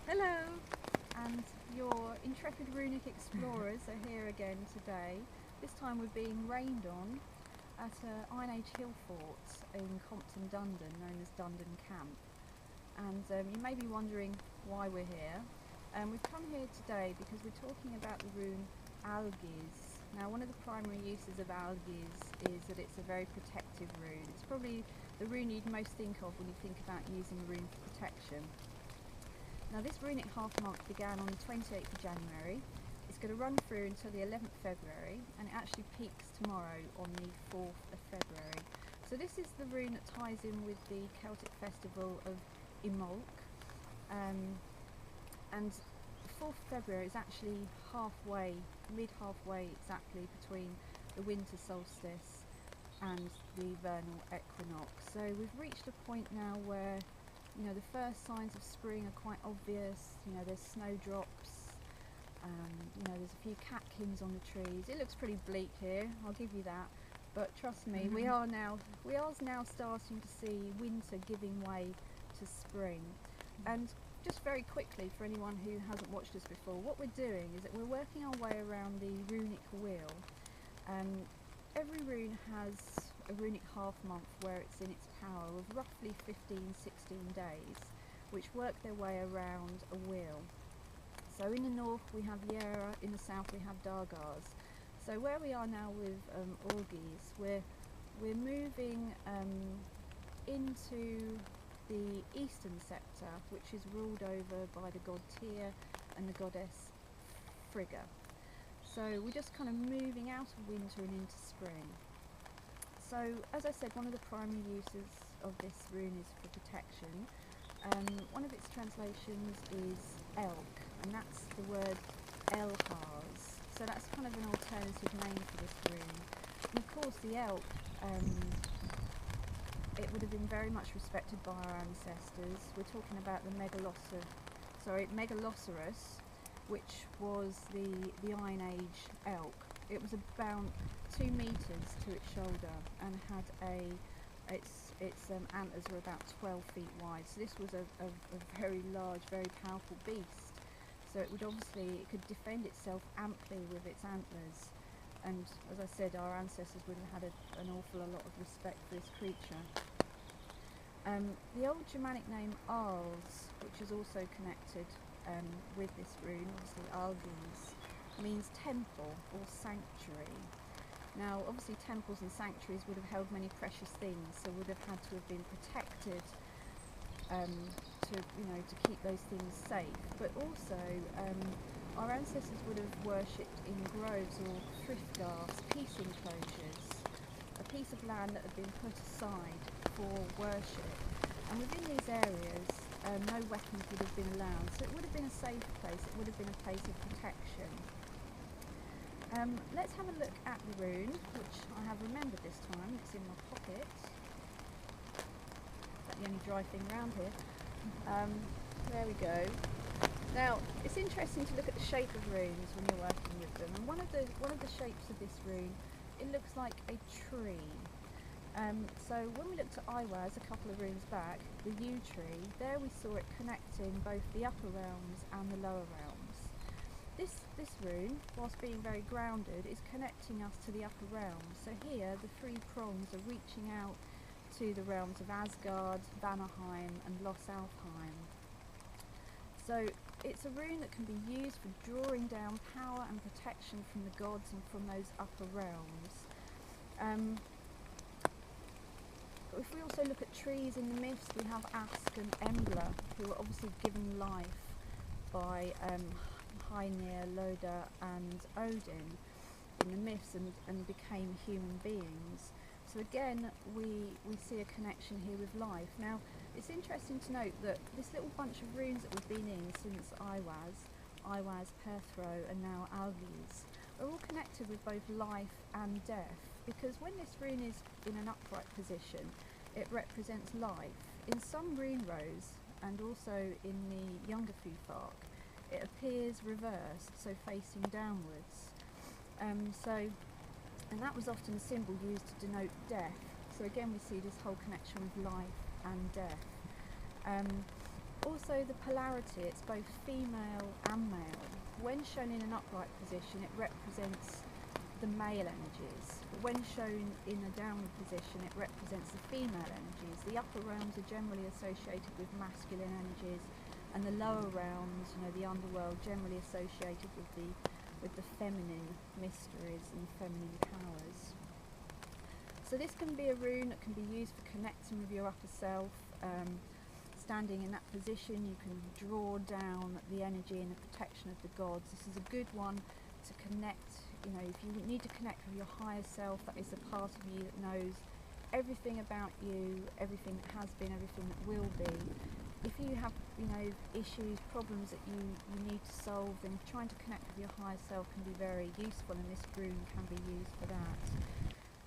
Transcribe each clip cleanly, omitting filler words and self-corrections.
Hello! And your intrepid runic explorers are here again today. This time we're being rained on at Iron Age Hillfort in Compton Dundon, known as Dundon Camp. And you may be wondering why we're here. We've come here today because we're talking about the rune Algiz. Now, one of the primary uses of Algiz is that it's a very protective rune. It's probably the rune you'd most think of when you think about using a rune for protection. Now, this runic half month began on the 28th of January. It's going to run through until the 11th of February, and it actually peaks tomorrow on the 4th of February. So this is the rune that ties in with the Celtic festival of Imbolc. And the 4th of February is actually halfway, mid-halfway exactly, between the Winter Solstice and the vernal Equinox. So we've reached a point now where, you know, the first signs of spring are quite obvious. You know, there's snowdrops, you know, there's a few catkins on the trees. It looks pretty bleak here, I'll give you that. But trust me, we are now starting to see winter giving way to spring. And just very quickly, for anyone who hasn't watched us before, what we're doing is that we're working our way around the runic wheel. Every rune has a runic half month where it's in its power of roughly 15-16 days, which work their way around a wheel. So in the north we have Yera, in the south we have Dargars. So where we are now with Algiz, we're moving into the eastern sector, which is ruled over by the god Tyr and the goddess Frigga. So we're just kind of moving out of winter and into spring. So, as I said, one of the primary uses of this rune is for protection. One of its translations is elk, and that's the word Elhars. So that's kind of an alternative name for this rune. And of course the elk, it would have been very much respected by our ancestors. We're talking about the Megaloceros, which was the Iron Age elk. It was about 2 meters to its shoulder and had its antlers were about 12 feet wide. So this was a very large, very powerful beast. So it could defend itself amply with its antlers. And as I said, our ancestors would have had an awful lot of respect for this creature. The old Shamanic name Algiz, which is also connected with this rune, obviously Algiz, means temple or sanctuary. Now, obviously temples and sanctuaries would have held many precious things, so would have had to have been protected to keep those things safe. But also, our ancestors would have worshipped in groves or thriftgarths, peace enclosures, a piece of land that had been put aside for worship. And within these areas, no weapons would have been allowed, so it would have been a safe place, it would have been a place of protection. Let's have a look at the rune, which I have remembered this time. It's in my pocket. That's the only dry thing around here. There we go. Now, it's interesting to look at the shape of runes when you're working with them. And one of the shapes of this rune, it looks like a tree. So when we looked at Iwaz a couple of runes back, the yew tree, there we saw it connecting both the upper realms and the lower realms. This rune, whilst being very grounded, is connecting us to the upper realms. So here, the 3 prongs are reaching out to the realms of Asgard, Vanaheim and Los Alfheim. So it's a rune that can be used for drawing down power and protection from the gods and from those upper realms. If we also look at trees in the myths, we have Ask and Embla, who are obviously given life by Hymir, Loda and Odin in the myths and became human beings. So again, we see a connection here with life. Now, it's interesting to note that this little bunch of runes that we've been in since Iwaz, Perthro and now Algiz, are all connected with both life and death, because when this rune is in an upright position, it represents life. In some rune rows, and also in the younger Futhark, it appears reversed, so facing downwards. And that was often a symbol used to denote death. So again, we see this whole connection with life and death. Also the polarity, it's both female and male. When shown in an upright position, it represents the male energies. But when shown in a downward position, it represents the female energies. The upper realms are generally associated with masculine energies, and the lower realms, the underworld, generally associated with the feminine mysteries and feminine powers. So this can be a rune that can be used for connecting with your upper self. Standing in that position, you can draw down the energy and the protection of the gods. This is a good one to connect. If you need to connect with your higher self, that is a part of you that knows everything about you, everything that has been, everything that will be. If you have, issues, problems that you need to solve, then trying to connect with your higher self can be very useful, and this rune can be used for that.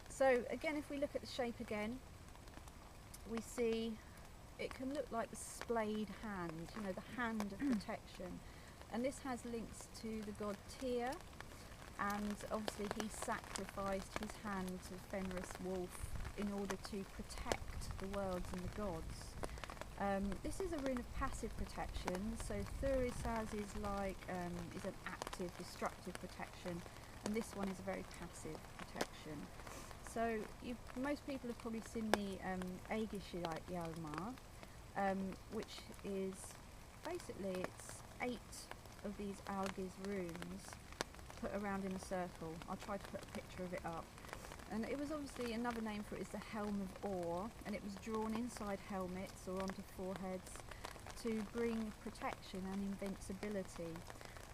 So again, if we look at the shape again, we see it can look like the splayed hand, the hand of protection. And this has links to the god Tyr, and obviously he sacrificed his hand to Fenris Wolf in order to protect the worlds and the gods. This is a rune of passive protection, so Thurisaz is is an active, destructive protection, and this one is a very passive protection. So most people have probably seen the Algiz Yalmar, which is basically it's 8 of these Algiz runes put around in a circle. I'll try to put a picture of it up. And it was obviously, another name for it is the Helm of Ore, and it was drawn inside helmets or onto foreheads to bring protection and invincibility.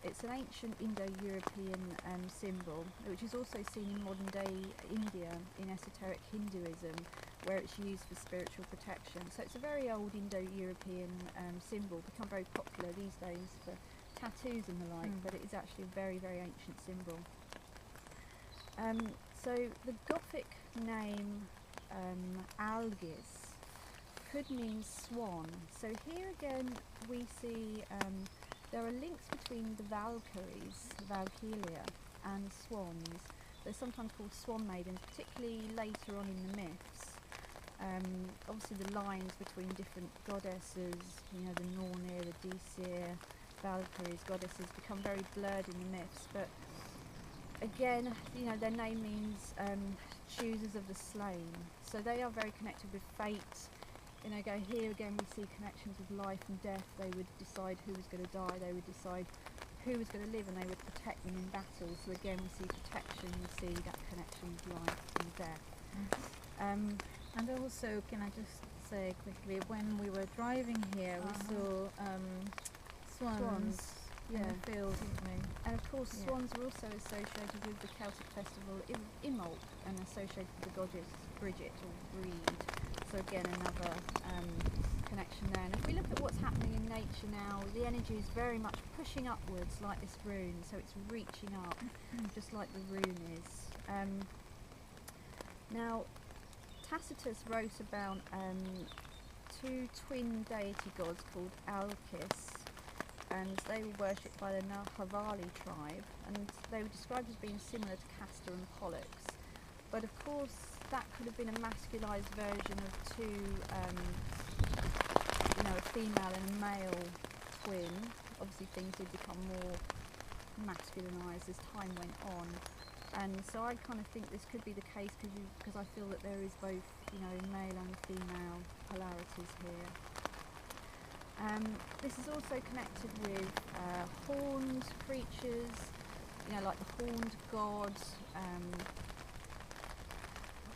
It's an ancient Indo-European symbol, which is also seen in modern-day India in esoteric Hinduism, where it's used for spiritual protection. So it's a very old Indo-European symbol, become very popular these days for tattoos and the like, but it is actually a very, very ancient symbol. So the Gothic name Algiz could mean swan. So here again we see there are links between the Valkyries, Valkyria, and swans. They're sometimes called swan maidens, particularly later on in the myths. Obviously the lines between different goddesses, the Nornir, the Disir, Valkyries, goddesses, become very blurred in the myths, but again, their name means choosers of the slain. So they are very connected with fate. Here again we see connections with life and death. They would decide who was going to die, they would decide who was going to live, and they would protect them in battle. So again we see protection, we see that connection with life and death. And also, can I just say quickly, when we were driving here, we saw swans in the field, didn't we? And of course swans are also associated with the Celtic festival Imbolc, and associated with the goddess Bridget or Breed. So again, another connection there. And if we look at what's happening in nature now, the energy is very much pushing upwards like this rune, so it's reaching up just like the rune is. Now Tacitus wrote about 2 twin deity gods called Algiz, and they were worshipped by the Nahavali tribe, and they were described as being similar to Castor and Pollux. But of course that could have been a masculised version of 2, a female and a male twin. Obviously things did become more masculinised as time went on, and so I kind of think this could be the case because I feel that there is both male and female polarities here. This is also connected with horned creatures, like the horned god.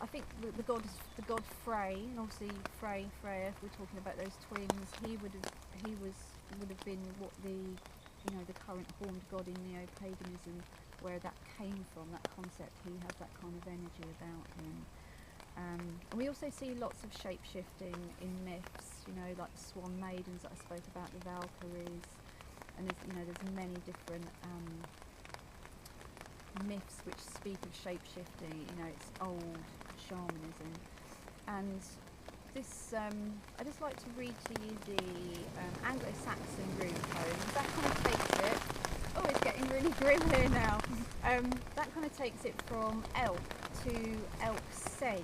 I think the god Frey, and obviously Freya, if we're talking about those twins, he would have been what the current horned god in neo-paganism, where that came from, that concept. He has that kind of energy about him. And we also see lots of shape-shifting in myths, like the swan maidens that I spoke about, the Valkyries, and there's many different myths which speak of shape-shifting. It's old shamanism. And this, I just like to read to you the Anglo-Saxon rune poem. That kind of takes it, oh, it's getting really grim here now. That kind of takes it from elk to elk sedge.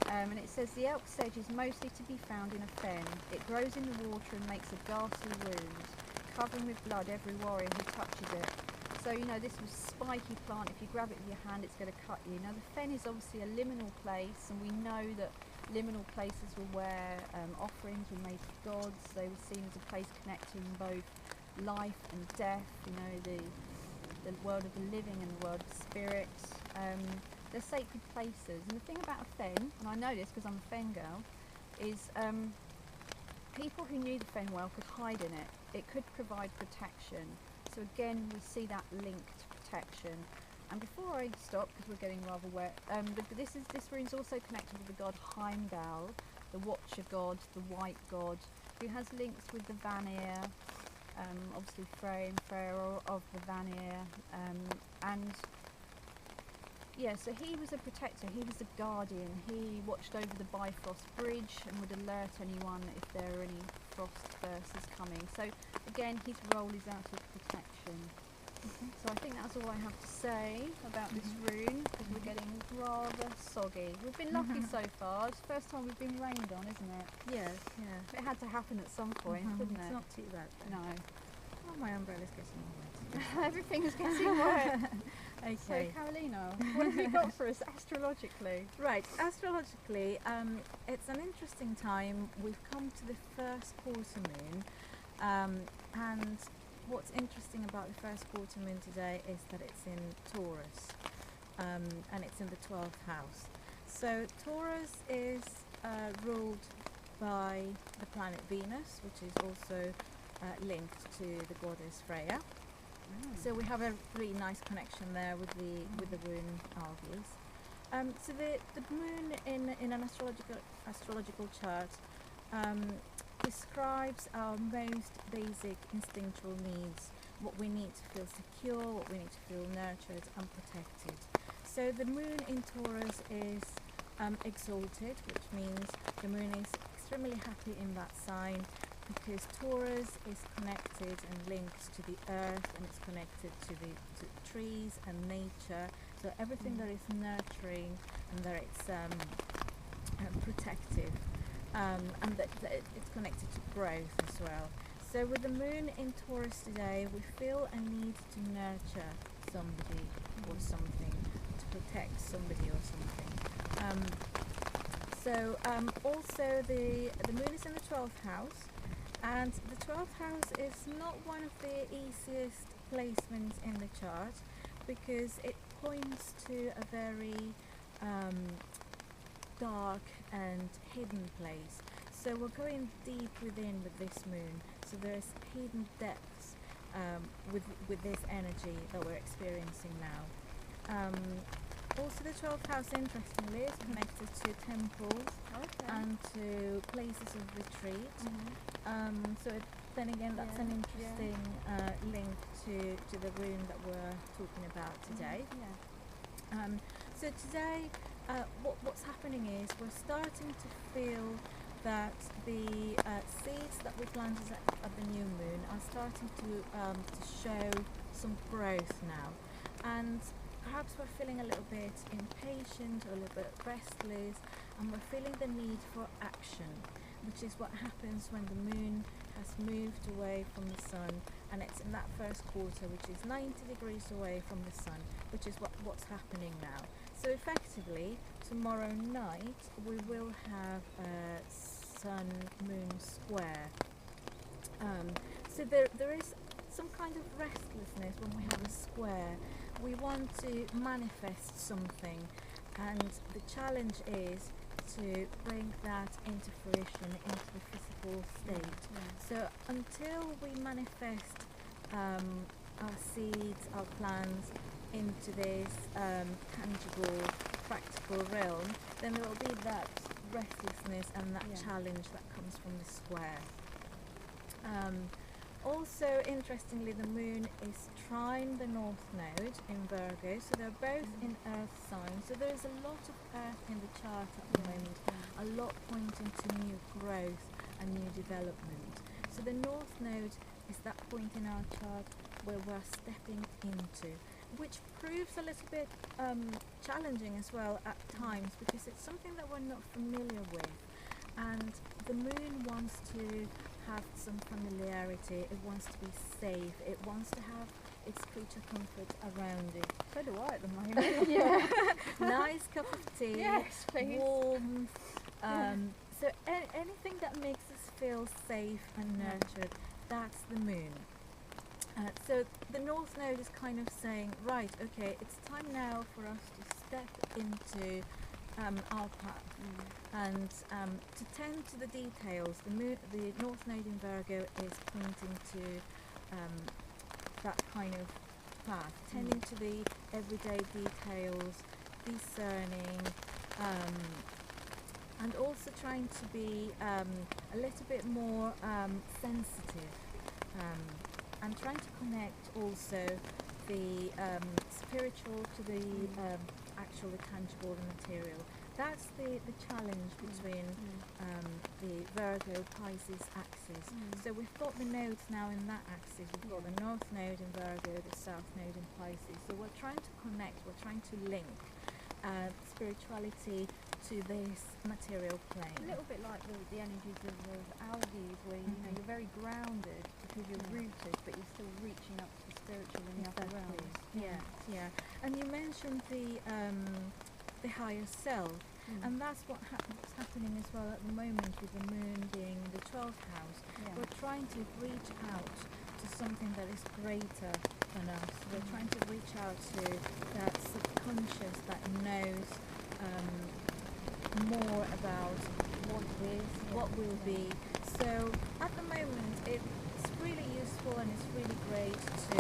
And it says the elk sedge is mostly to be found in a fen. It grows in the water and makes a ghastly wound, covering with blood every warrior who touches it. So, you know, this was spiky plant. If you grab it with your hand, it's going to cut you. Now, the fen is obviously a liminal place, and we know that liminal places were where offerings were made to gods. They were seen as a place connecting both life and death, you know, the world of the living and the world of spirits. They're sacred places. And the thing about a fen, and I know this because I'm a fen girl, is people who knew the fen well could hide in it. It could provide protection. So again, we see that link to protection. And before I stop, because we're getting rather wet, this rune's also connected with the god Heimdall, the Watcher god, the White god, who has links with the Vanir, obviously Frey and Freyr of the Vanir, and yeah, so he was a protector, he was a guardian, he watched over the Bifrost Bridge and would alert anyone if there are any frost verses coming. So again, his role is out of protection. So I think that's all I have to say about this rune, because we're getting rather soggy. We've been lucky so far. It's the first time we've been rained on, isn't it? Yes, yeah. It had to happen at some point, didn't it? It's not too bad then. No. Oh, my umbrella's getting wet. Everything is getting wet. Okay. So Carolina, what have you got for us astrologically? Right, astrologically, it's an interesting time. We've come to the first quarter moon, and what's interesting about the first quarter moon today is that it's in Taurus, and it's in the 12th house. So Taurus is ruled by the planet Venus, which is also linked to the goddess Freya. So we have a really nice connection there with the rune Algiz. So the moon in an astrological chart describes our most basic instinctual needs, what we need to feel secure, what we need to feel nurtured and protected. So the moon in Taurus is exalted, which means the moon is extremely happy in that sign, because Taurus is connected and linked to the earth, and it's connected to trees and nature, so everything that is nurturing and that it's protective, and that it's connected to growth as well. So with the moon in Taurus today, we feel a need to nurture somebody or something, to protect somebody or something. Also the moon is in the 12th house, and the 12th house is not one of the easiest placements in the chart, because it points to a very dark and hidden place. So we're going deep within with this moon, so there's hidden depths with this energy that we're experiencing now. Also the 12th house, interestingly, is connected to temples and to places of retreat. So then again, that's an interesting link to the rune that we're talking about today. So today, what's happening is we're starting to feel that the seeds that we planted at the new moon are starting to show some growth now, and perhaps we're feeling a little bit impatient or a little bit restless, and we're feeling the need for action, which is what happens when the moon has moved away from the sun, and it's in that first quarter, which is 90 degrees away from the sun, which is what's happening now. So effectively, tomorrow night we will have a sun-moon square. So there is some kind of restlessness when we have a square. We want to manifest something, and the challenge is to bring that into fruition, into the physical state. So until we manifest our seeds, our plans into this tangible, practical realm, then there will be that restlessness and that challenge that comes from the square. Also, interestingly, the moon is trine the north node in Virgo, so they're both in earth signs. So there's a lot of earth in the chart at the moment, a lot pointing to new growth and new development. So the north node is that point in our chart where we're stepping into, which proves a little bit challenging as well at times, because it's something that we're not familiar with, and the moon wants to have some familiarity, it wants to be safe, it wants to have its creature comfort around it. So do I at the moment. Yeah. Nice cup of tea, Yes, please. warmth, so anything that makes us feel safe and nurtured, that's the moon. So the North Node is kind of saying, right, okay, it's time now for us to step into our path and to tend to the details. The North Node in Virgo is pointing to that kind of path, tending to the everyday details, discerning, and also trying to be a little bit more sensitive, and trying to connect also the spiritual to the actual, the tangible, the material. That's the challenge between the Virgo Pisces axis. So we've got the nodes now in that axis. We've got the North Node in Virgo, the South Node in Pisces. So we're trying to connect, we're trying to link spirituality to this material plane. A little bit like the energies of Algiz, where you know you're very grounded because you're rooted, but you're still reaching up to the spiritual in the upper realms. Yeah. And you mentioned the higher self, and that's what's happening as well at the moment with the moon being in the 12th house. We're trying to reach out to something that is greater than us. We're trying to reach out to that subconscious that knows more about what is, what will be. So at the moment it's really useful and it's really great to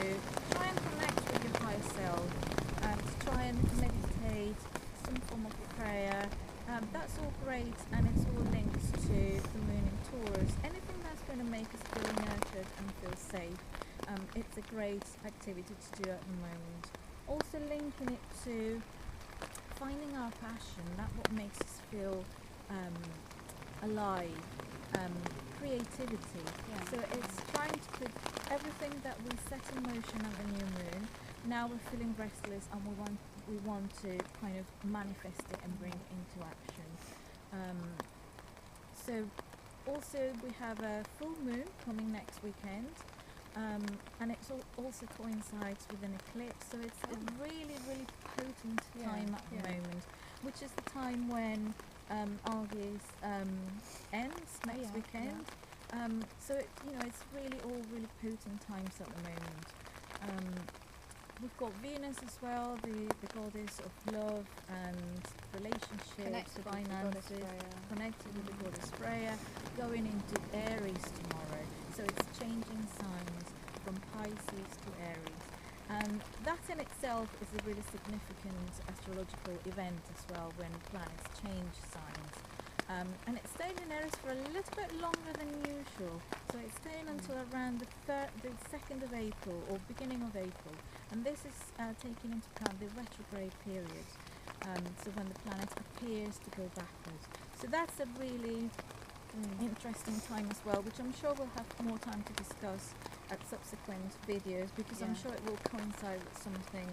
try and connect with your higher self, to try and meditate, some form of prayer. That's all great, and it's all linked to the moon in Taurus. Anything that's going to make us feel nurtured and feel safe, it's a great activity to do at the moment. Also linking it to finding our passion, that's what makes us feel alive, creativity. So it's trying to put everything that we set in motion at the new moon. Now we're feeling restless and we want to kind of manifest it and bring it into action. So also we have a full moon coming next weekend, and it also coincides with an eclipse, so it's a really, really potent time at the moment, which is the time when Algiz ends next weekend. So it's really all really potent times at the moment. We've got Venus as well, the goddess of love and relationships, finances, connected with the goddess Freya, going into Aries tomorrow. So it's changing signs from Pisces to Aries. And that in itself is a really significant astrological event as well, when planets change signs. And it's staying in Aries for a little bit longer than usual. So it's staying until around the 2nd of April or beginning of April. And this is taking into account the retrograde period. So when the planet appears to go backwards. So that's a really interesting time as well, which I'm sure we'll have more time to discuss at subsequent videos, because I'm sure it will coincide with something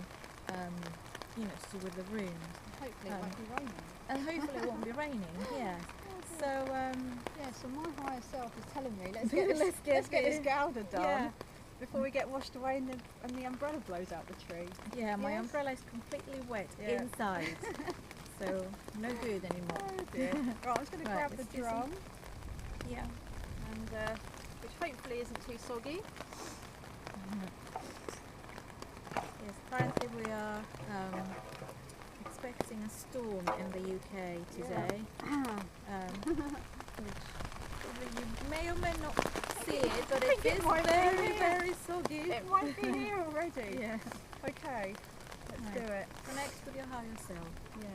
to do with the runes. Hopefully it won't be raining. And hopefully it won't be raining, So so my higher self is telling me, let's get this Galdr done before we get washed away and the umbrella blows out the tree. Yeah, my umbrella is completely wet inside, so no good anymore. Oh dear. Right, I'm just going to grab the drum. And which hopefully isn't too soggy. Yes, apparently we are expecting a storm in the UK today, which you may or may not see it, but it is very, very soggy. It might be here already. Okay, let's do it. Connect with your higher self. Yes.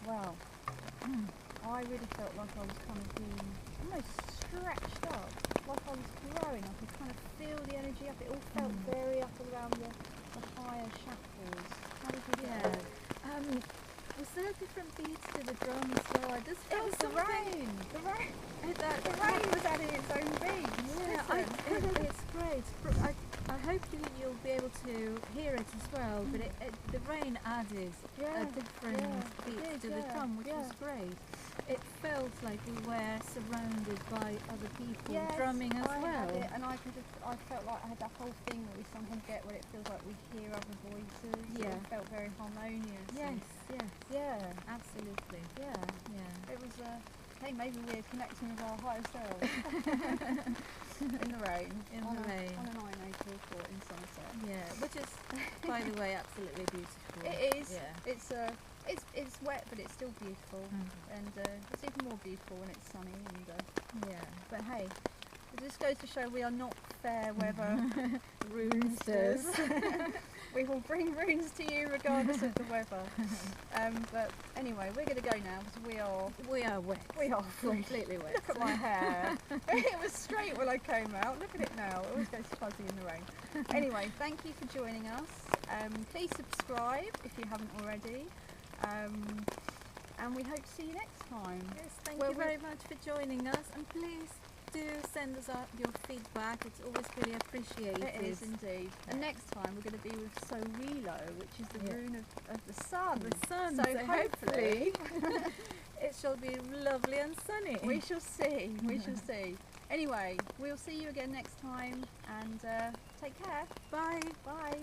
Well, I really felt like I was kind of being almost stretched up, like I was growing. I could kind of feel the energy up. It all felt very up around the higher chakras. How did you feel? Was there different beats to the drum as well? I just It felt was the rain. The rain. The rain was adding its own beats. Yeah, it's great. I hope you'll be able to hear it as well, but the rain added a different beat to the drum, which was great. It felt like we were surrounded by other people drumming as well. Had it, and I felt like I had that whole thing that we sometimes get when it feels like we hear other voices. Yeah. It felt very harmonious. Yes. Yeah. Absolutely. Yeah. It was hey, maybe we're connecting with our higher selves. In the rain. On an Iron Age Hillfort in Somerset. Yeah, which is, by the way, absolutely beautiful. It is. Yeah. It's wet, but it's still beautiful, and it's even more beautiful when it's sunny. And but hey, it just goes to show we are not fair weather runesters. We will bring runes to you regardless of the weather. But anyway, we're going to go now because we are wet. We are completely wet. Look at my hair. It was straight when I came out. Look at it now. It always goes fuzzy in the rain. Anyway, thank you for joining us. Please subscribe if you haven't already. And we hope to see you next time. Yes, thank you very much for joining us, and please do send us your feedback. It's always really appreciated. It is indeed. And next time we're going to be with Sorilo, which is the rune of the sun. The sun. So hopefully it shall be lovely and sunny. We shall see. We shall see. Anyway, we'll see you again next time, and take care. Bye. Bye.